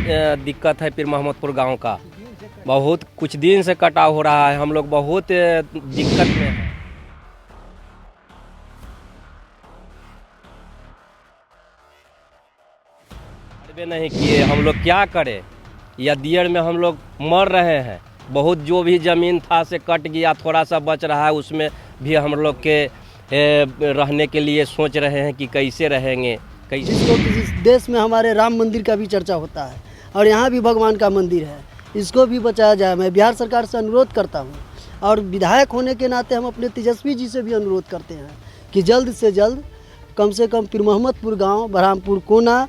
दिक्कत है पीर मोहम्मदपुर गांव का। बहुत कुछ दिन से कटाव हो रहा है, हम लोग बहुत दिक्कत में हैं। अरबे नहीं किए, हम लोग क्या करें। या दियर में हम लोग मर रहे हैं। बहुत जो भी ज़मीन था से कट गया, थोड़ा सा बच रहा है, उसमें भी हम लोग के रहने के लिए सोच रहे हैं कि कैसे रहेंगे कैसे। किसी देश में हमारे राम मंदिर का भी चर्चा होता है और यहाँ भी भगवान का मंदिर है, इसको भी बचाया जाए। मैं बिहार सरकार से अनुरोध करता हूँ और विधायक होने के नाते हम अपने तेजस्वी जी से भी अनुरोध करते हैं कि जल्द से जल्द कम से कम पीर मोहम्मदपुर गाँव, बरहामपुर कोना,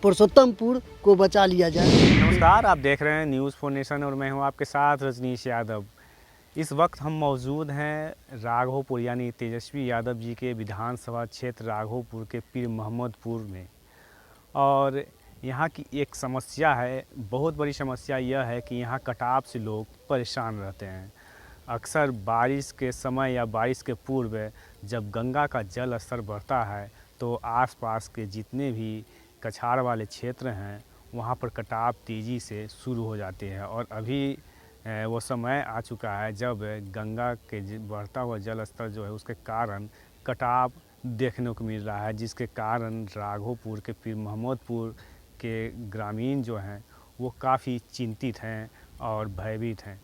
पुरुषोत्तमपुर को बचा लिया जाए। नमस्कार, आप देख रहे हैं न्यूज़ फॉर नेशन और मैं हूं आपके साथ रजनीश यादव। इस वक्त हम मौजूद हैं राघोपुर यानी तेजस्वी यादव जी के विधानसभा क्षेत्र राघोपुर के पीर मोहम्मदपुर में। और यहाँ की एक समस्या है, बहुत बड़ी समस्या यह है कि यहाँ कटाव से लोग परेशान रहते हैं। अक्सर बारिश के समय या बारिश के पूर्व जब गंगा का जल स्तर बढ़ता है तो आसपास के जितने भी कछाड़ वाले क्षेत्र हैं वहाँ पर कटाव तेज़ी से शुरू हो जाते हैं। और अभी वो समय आ चुका है जब गंगा के बढ़ता हुआ जल स्तर जो है उसके कारण कटाव देखने को मिल रहा है, जिसके कारण राघोपुर के पीर मोहम्मदपुर के ग्रामीण जो हैं वो काफ़ी चिंतित हैं और भयभीत हैं।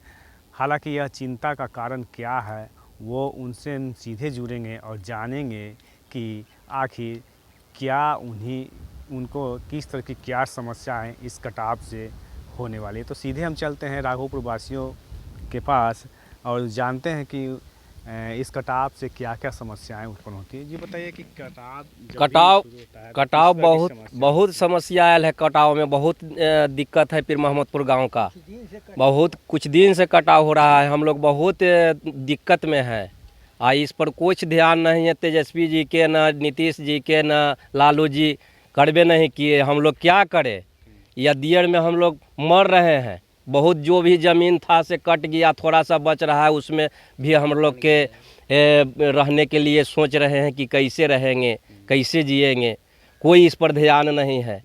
हालांकि यह चिंता का कारण क्या है वो उनसे सीधे जुड़ेंगे और जानेंगे कि आखिर क्या उनको किस तरह की क्या समस्याएं इस कटाव से होने वाली है। तो सीधे हम चलते हैं राघोपुर वासियों के पास और जानते हैं कि इस कटाव से क्या क्या समस्याएं उत्पन्न होती है। जी बताइए कि कटाव बहुत समस्या आयल है। कटाव में बहुत दिक्कत है पीर मोहम्मदपुर गांव का। बहुत कुछ दिन से कटाव हो रहा है, हम लोग बहुत दिक्कत में हैं। इस पर कुछ ध्यान नहीं है तेजस्वी जी के, न नीतीश जी के, न लालू जी करबे नहीं किए। हम लोग क्या करें। या दियर में हम लोग मर रहे हैं। बहुत जो भी ज़मीन था से कट गया, थोड़ा सा बच रहा है, उसमें भी हम लोग के रहने के लिए सोच रहे हैं कि कैसे रहेंगे कैसे जिएंगे। कोई इस पर ध्यान नहीं है।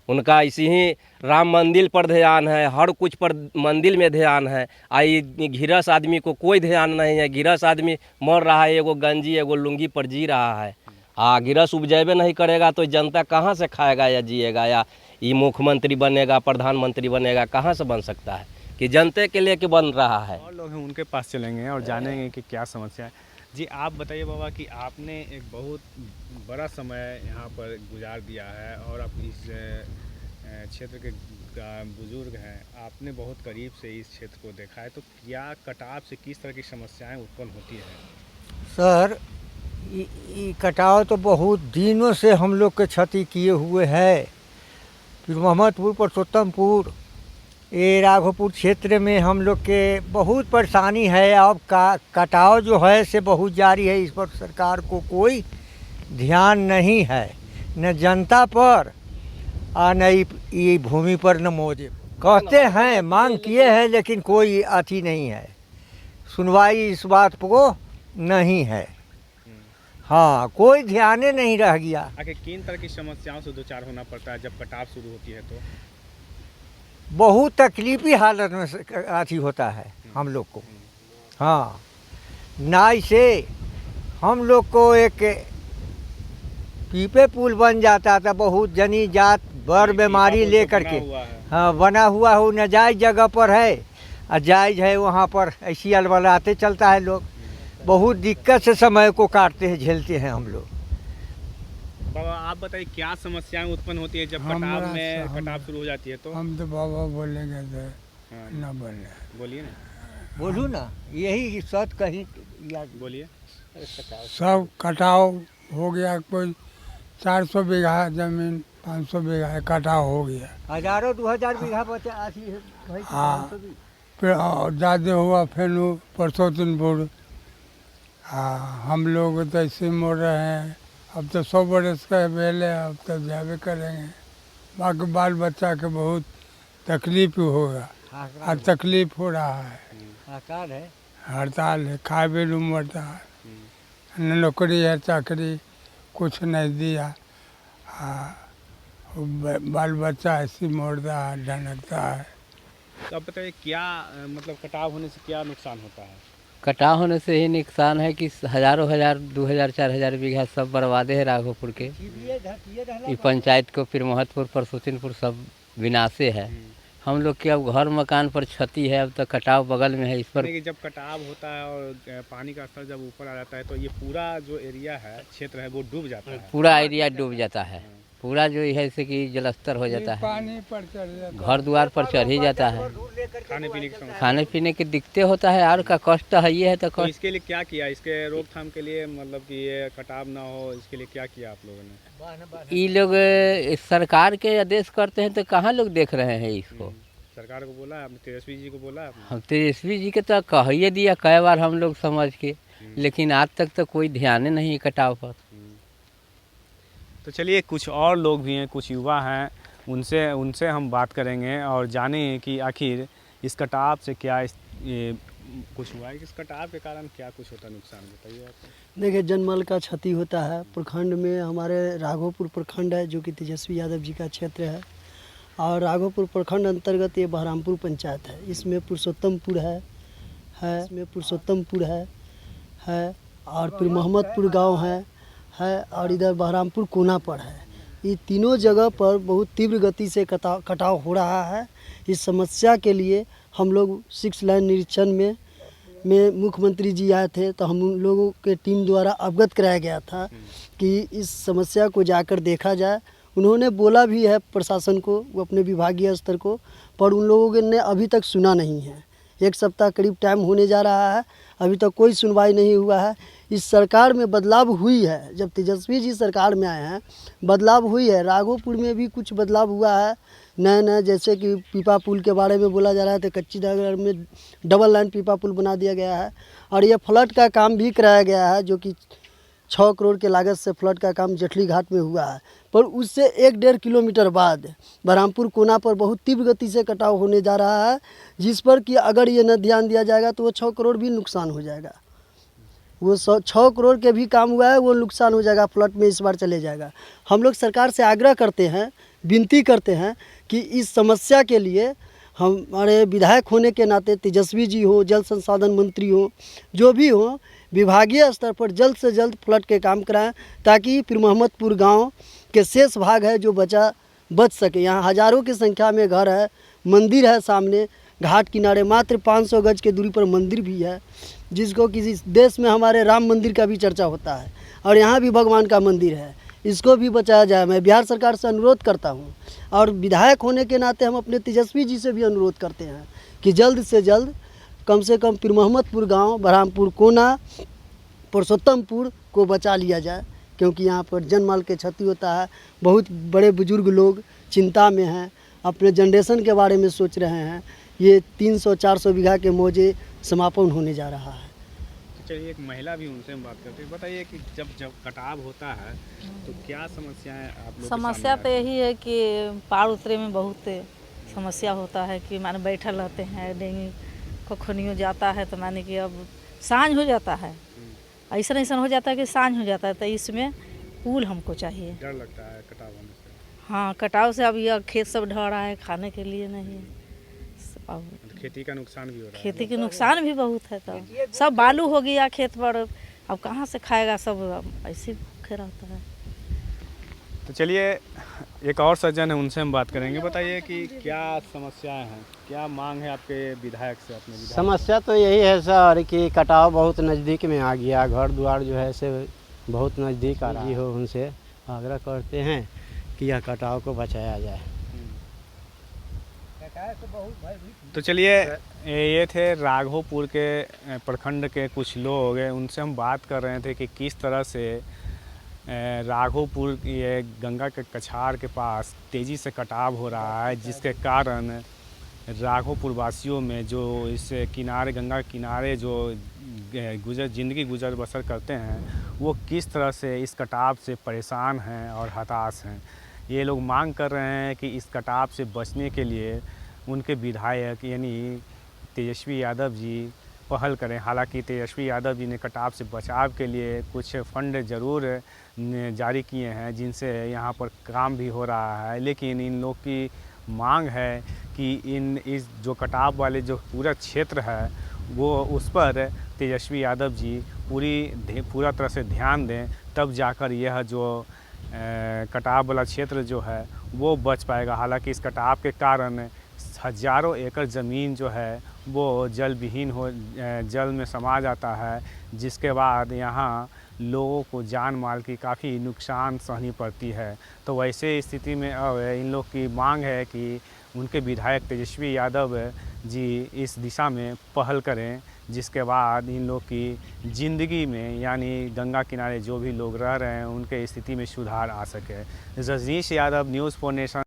उनका इसी ही राम मंदिर पर ध्यान है, हर कुछ पर मंदिर में ध्यान है। आई गिरस आदमी को कोई ध्यान नहीं है। गिरस आदमी मर रहा है, एगो गंजी एगो लुंगी पर जी रहा है। गिरस उपजेबे नहीं करेगा तो जनता कहाँ से खाएगा या जिएगा, या ये मुख्यमंत्री बनेगा, प्रधानमंत्री बनेगा, कहाँ से बन सकता है कि जनते के लिए कि बन रहा है। और लोग हैं उनके पास चलेंगे और जानेंगे कि क्या समस्या है। जी आप बताइए बाबा कि आपने एक बहुत बड़ा समय यहाँ पर गुजार दिया है और आप इस क्षेत्र के बुजुर्ग हैं, आपने बहुत करीब से इस क्षेत्र को देखा है, तो क्या कटाव से किस तरह की समस्याएं उत्पन्न होती है? सर कटाव तो बहुत दिनों से हम लोग के क्षति किए हुए है। पीर मोहम्मदपुर, पुरुषोत्तमपुर, ये राघोपुर क्षेत्र में हम लोग के बहुत परेशानी है। अब कटाव जो है से बहुत जारी है। इस पर सरकार को कोई ध्यान नहीं है, न जनता पर और न ये भूमि पर, न मोदी। कहते हैं मांग किए हैं लेकिन कोई अथी नहीं है, सुनवाई इस बात को नहीं है। हाँ, कोई ध्यान नहीं रह गया। आखिर किन तरह की समस्याओं से दो चार होना पड़ता है जब कटाव शुरू होती है? तो बहुत तकलीफी हालत में अथी होता है हम लोग को। हाँ, नाई से हम लोग को एक पीपे पुल बन जाता था, बहुत जनी जात बड़ बीमारी लेकर के। हाँ, बना हुआ हो, नाजायज जगह पर है और जायज है, वहाँ पर ऐसी अलबलाते चलता है। लोग बहुत दिक्कत से समय को काटते हैं, झेलते हैं हम लोग। बाबा आप बताइए क्या समस्याएं उत्पन्न होती है जब कटाव शुरू हो जाती है? तो हम तो बाबा बोलेंगे तो ना बोले। बोलिए ना। बोलू ना, यही सच कहीं बोलिए। सब कटाव हो गया, कोई 400 बीघा जमीन 500 बीघा कटाव हो गया। हजारों 2000 बीघा बचा। हाँ, फिर ज़्यादा हुआ फिर पुरुषोत्तमपुर। हाँ, हम लोग तो ऐसे मोड़ रहे हैं। अब तो 100 बरस का बेल है, अब तो जावे करेंगे। बाकी बाल बच्चा के बहुत तकलीफ होगा और तकलीफ हो रहा है। हड़ताल है, खाए भी लूँ मरता है, न नौकरी है चाकरी कुछ नहीं दिया। बाल बच्चा ऐसे मोड़ता है, ढनकता है। तो अब बताइए क्या मतलब कटाव होने से क्या नुकसान होता है? कटाव होने से ही नुकसान है कि हजारों हजार 2000 4000 बीघा सब बर्बादे है राघोपुर के। ये पंचायत को फिर महतपुर परसोतिनपुर सब विनाशे है। हम लोग के अब घर मकान पर क्षति है, अब तो कटाव बगल में है। इस पर कि जब कटाव होता है और पानी का स्तर जब ऊपर आ जाता है तो ये पूरा जो एरिया है, क्षेत्र है, वो डूब जाता है। पूरा एरिया डूब जाता है। पूरा जो है जैसे कि जलस्तर हो जाता है, पानी पर चढ़ जाता घर द्वार पर चढ़ ही जाता है। खाने पीने की समस्या। खाने पीने की दिक्कतें होता है और का कष्ट है ये है तो तो कष्ट। इसके लिए क्या किया, इसके रोकथाम के लिए, मतलब कि ये कटाव ना हो इसके लिए क्या किया आप लोगों ने? ये लोग सरकार के आदेश करते हैं तो कहाँ लोग देख रहे हैं इसको। सरकार को बोला आपने, तेजस्वी जी को बोला आपने? हम तेजस्वी जी के तो कह ही दिया कई बार हम लोग समझ के, लेकिन आज तक तो कोई ध्यान नहीं है कटाव पर। तो चलिए कुछ और लोग भी हैं, कुछ युवा हैं, उनसे हम बात करेंगे और जानें कि आखिर इस कटाव से क्या ये कुछ हुआ है, इस कटाव के कारण क्या कुछ होता है नुकसान, बताइए आप। देखिए जनमल का क्षति होता है। प्रखंड में हमारे राघोपुर प्रखंड है जो कि तेजस्वी यादव जी का क्षेत्र है, और राघोपुर प्रखंड अंतर्गत ये बहरामपुर पंचायत है। इसमें पुरुषोत्तमपुर है इसमें पुरुषोत्तमपुर है और फिर मोहम्मदपुर गांव है और इधर बहरामपुर कोना पर है। ये तीनों जगह पर बहुत तीव्र गति से कटाव हो रहा है। इस समस्या के लिए हम लोग 6 लाइन निरीक्षण में मुख्यमंत्री जी आए थे, तो हम लोगों के टीम द्वारा अवगत कराया गया था कि इस समस्या को जाकर देखा जाए। उन्होंने बोला भी है प्रशासन को, वो अपने विभागीय स्तर को, पर उन लोगों ने अभी तक सुना नहीं है। 1 सप्ताह करीब टाइम होने जा रहा है, अभी तक कोई सुनवाई नहीं हुआ है। इस सरकार में बदलाव हुई है, जब तेजस्वी जी सरकार में आए हैं बदलाव हुई है। राघोपुर में भी कुछ बदलाव हुआ है नया, जैसे कि पीपा पुल के बारे में बोला जा रहा है, तो कच्ची नगर में डबल लाइन पीपा पुल बना दिया गया है और ये फ्लड का काम भी कराया गया है, जो कि 6 करोड़ के लागत से फ्लड का काम जटली घाट में हुआ है। पर उससे 1-1.5 किलोमीटर बाद बहरामपुर कोना पर बहुत तीव्र गति से कटाव होने जा रहा है, जिस पर कि अगर ये न ध्यान दिया जाएगा तो वो 6 करोड़ भी नुकसान हो जाएगा। वो 6 करोड़ के भी काम हुआ है, वो नुकसान हो जाएगा, फ्लड में इस बार चले जाएगा। हम लोग सरकार से आग्रह करते हैं, विनती करते हैं कि इस समस्या के लिए हमारे विधायक होने के नाते तेजस्वी जी हो, जल संसाधन मंत्री हो, जो भी हो, विभागीय स्तर पर जल्द से जल्द फ्लड के काम कराएं, ताकि फिर मोहम्मदपुर गांव के शेष भाग है जो बच सके। यहाँ हज़ारों की संख्या में घर है, मंदिर है सामने घाट किनारे, मात्र 500 गज के दूरी पर मंदिर भी है, जिसको किसी देश में हमारे राम मंदिर का भी चर्चा होता है और यहाँ भी भगवान का मंदिर है। इसको भी बचाया जाए। मैं बिहार सरकार से अनुरोध करता हूँ और विधायक होने के नाते हम अपने तेजस्वी जी से भी अनुरोध करते हैं कि जल्द से जल्द कम से कम फिर मोहम्मदपुर गांव, बहरामपुर कोना, पुरुषोत्तमपुर को बचा लिया जाए, क्योंकि यहाँ पर जनमाल के क्षति होता है। बहुत बड़े बुजुर्ग लोग चिंता में हैं, अपने जनरेशन के बारे में सोच रहे हैं। ये 300-400 बीघा के मौजे समापन होने जा रहा है। चलिए एक महिला भी, उनसे हम बात करते हैं। बताइए कि जब कटाव होता है तो क्या समस्याएं आप लोग के समस्या सामने तो यही है कि पार उतरे में बहुत समस्या होता है कि माने बैठल रहते हैं, डेंगू कखनियों जाता है, तो माने कि अब सांझ हो जाता है, ऐसा हो जाता है कि सांझ हो जाता है। तो इसमें पुल हमको चाहिए। डर लगता है कटाव होने से? हाँ, कटाव से अब यह खेत सब ढह रहा है, खाने के लिए नहीं। अब तो खेती का नुकसान भी हो रहा है। खेती के नुकसान भी बहुत है, तो सब बालू हो गया खेत पर, अब कहाँ से खाएगा, सब ऐसे भूखे रहता है। तो चलिए एक और सज्जन है, उनसे हम बात करेंगे। बताइए कि क्या समस्याएं हैं, क्या मांग है आपके विधायक से, अपने विधायक? समस्या तो यही है सर कि कटाव बहुत नज़दीक में आ गया, घर द्वार जो है से बहुत नज़दीक आ रही हो। उनसे आग्रह करते हैं कि यह कटाव को बचाया जाए। तो चलिए ये थे राघोपुर के प्रखंड के कुछ लोग, उनसे हम बात कर रहे थे कि किस तरह से राघोपुर ये गंगा के कछार के पास तेज़ी से कटाव हो रहा है, जिसके कारण राघोपुर वासियों में जो इस किनारे, गंगा के किनारे जो ज़िंदगी गुजर बसर करते हैं, वो किस तरह से इस कटाव से परेशान हैं और हताश हैं। ये लोग मांग कर रहे हैं कि इस कटाव से बचने के लिए उनके विधायक यानी तेजस्वी यादव जी पहल करें। हालांकि तेजस्वी यादव जी ने कटाव से बचाव के लिए कुछ फंड ज़रूर जारी किए हैं, जिनसे यहाँ पर काम भी हो रहा है, लेकिन इन लोग की मांग है कि इस जो कटाव वाले जो पूरा क्षेत्र है वो उस पर तेजस्वी यादव जी पूरा तरह से ध्यान दें, तब जाकर यह जो कटाव वाला क्षेत्र जो है वो बच पाएगा। हालांकि इस कटाव के कारण हज़ारों एकड़ ज़मीन जो है वो जल में समा जाता है, जिसके बाद यहाँ लोगों को जान माल की काफ़ी नुकसान सहनी पड़ती है। तो वैसे स्थिति में अब इन लोग की मांग है कि उनके विधायक तेजस्वी यादव जी इस दिशा में पहल करें, जिसके बाद इन लोग की ज़िंदगी में यानी गंगा किनारे जो भी लोग रह रहे हैं उनके स्थिति में सुधार आ सके। Rajnish Yadav, news 4 nation.